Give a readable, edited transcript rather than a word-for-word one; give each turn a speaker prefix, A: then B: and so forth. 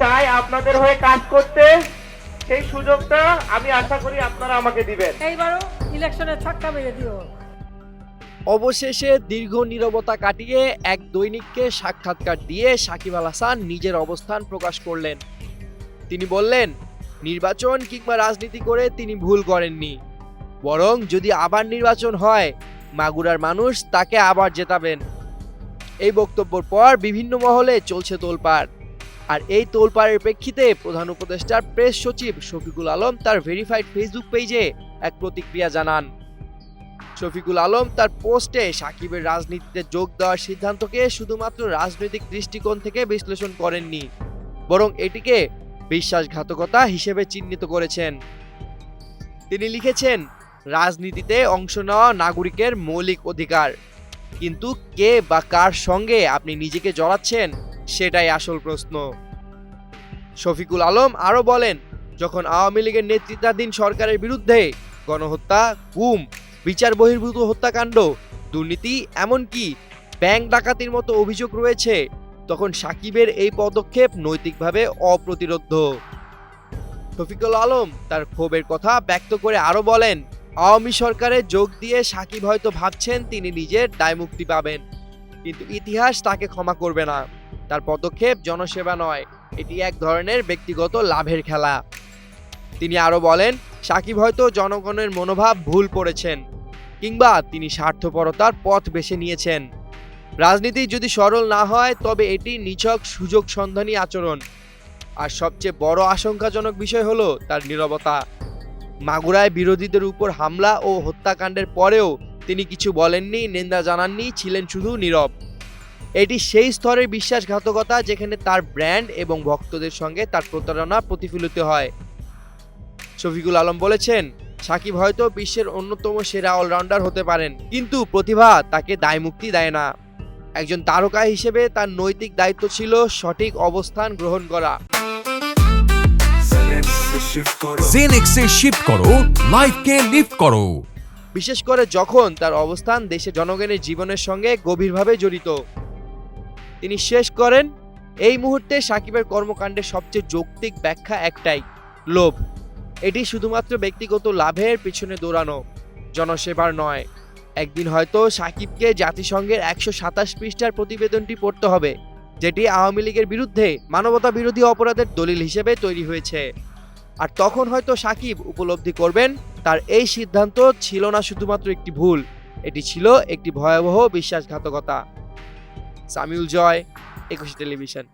A: চাই আপনাদের হয়ে কাজ করতে, সেই সুযোগটা আমি আশা করি আপনারা আমাকে দিবেন।
B: এইবারও ইলেকশনে ছক্কা মেরে দিও।
C: অবশেষে দীর্ঘ নীরবতা কাটিয়ে এক দৈনিককে সাক্ষাৎকার দিয়ে সাকিব আল হাসান নিজের অবস্থান প্রকাশ করলেন। তিনি বললেন, নির্বাচন কিংবা রাজনীতি করে তিনি ভুল করেননি, বরং যদি আবার নির্বাচন হয় মাগুরার মানুষ তাকে আবার জেতাবেন। এই বক্তব্যের পর বিভিন্ন মহলে চলছে তোলপাড়। আর এই তোলপাড়ের প্রেক্ষিতে প্রধান উপদেষ্টার প্রেস সচিব শফিকুল আলম তার ভেরিফাইড ফেসবুক পেজে এক প্রতিক্রিয়া জানান। শফিকুল আলম তার পোস্টে সাকিবের রাজনীতিতে যোগ দেওয়ার সিদ্ধান্তকে শুধুমাত্র রাজনৈতিক দৃষ্টিকোণ থেকে বিশ্লেষণ করেননি, বরং এটিকে বিশ্বাসঘাতকতা হিসেবে চিহ্নিত করেছেন। তিনি লিখেছেন, রাজনীতিতে অংশ নেওয়া নাগরিকের মৌলিক অধিকার, কিন্তু কে বা কার সঙ্গে আপনি নিজেকে জড়াচ্ছেন সেটাই আসল প্রশ্ন। শফিকুল আলম আরও বলেন, যখন আওয়ামী লীগের নেতৃত্বাধীন সরকারের বিরুদ্ধে গণহত্যা, গুম, বিচার বহির্ভূত হত্যাকাণ্ড, দুর্নীতি, এমনকি ব্যাংক ডাকাতির মতো অভিযোগ রয়েছে, তখন সাকিবের এই পদক্ষেপ নৈতিকভাবে অপ্রতিরোধ্য। শফিকুল আলম তার ক্ষোভের কথা ব্যক্ত করে আরও বলেন, আওয়ামী সরকারে যোগ দিয়ে সাকিব হয়তো ভাবছেন তিনি নিজের দায়মুক্তি পাবেন, কিন্তু ইতিহাস তাকে ক্ষমা করবে না। তার পদক্ষেপ জনসেবা নয়, এটি এক ধরনের ব্যক্তিগত লাভের খেলা। তিনি আরও বলেন, সাকিব হয়তো জনগণের মনোভাব ভুল পড়েছেন, কিংবা তিনি স্বার্থপরতার পথ বেছে নিয়েছেন। রাজনীতি যদি সরল না হয় তবে এটি নিছক সুযোগ সন্ধানী আচরণ। আর সবচেয়ে বড় আশঙ্কাজনক বিষয় হলো তার নীরবতা। মাগুরায় বিরোধীদের উপর হামলা ও হত্যাকাণ্ডের পরেও তিনি কিছু বলেননি, নিন্দা জানাননি, ছিলেন শুধু নীরব। এটি সেই স্তরের বিশ্বাসঘাতকতা যেখানে তার ব্র্যান্ড এবং ভক্তদের সঙ্গে তার প্রতারণা প্রতিফলিত হয়। শফিকুল আলম বলেছেন, সাকিব হয়তো বিশ্বের অন্যতম সেরা অলরাউন্ডার হতে পারেন, কিন্তু প্রতিভা তাকে দায়মুক্তি দেয় না। একজন তারকা হিসেবে তার নৈতিক দায়িত্ব ছিল সঠিক অবস্থান গ্রহণ করা।
D: জেনেক্সে শিফট করো, লাইফকে লিফট করো।
C: বিশেষ করে যখন তার অবস্থান দেশের জনগণের জীবনের সঙ্গে গভীরভাবে জড়িত। তিনি শেষ করেন, এই মুহূর্তে সাকিবের কর্মকাণ্ডের সবচেয়ে যৌক্তিক ব্যাখ্যা একটাই, লোভ। এটি শুধুমাত্র ব্যক্তিগত লাভের পিছনে দৌড়ানো, জনসেবার নয়। একদিন হয়তো সাকিবকে জাতিসংঘের 127 পৃষ্ঠার প্রতিবেদনটি পড়তে হবে, যেটি আওয়ামী লীগের বিরুদ্ধে মানবতা বিরোধী অপরাধের দলিল হিসেবে তৈরি হয়েছে। আর তখন হয়তো সাকিব উপলব্ধি করবেন, তার এই সিদ্ধান্ত ছিল না শুধুমাত্র একটি ভুল, এটি ছিল একটি ভয়াবহ বিশ্বাসঘাতকতা। সামিউল জয়, 21 টেলিভিশন।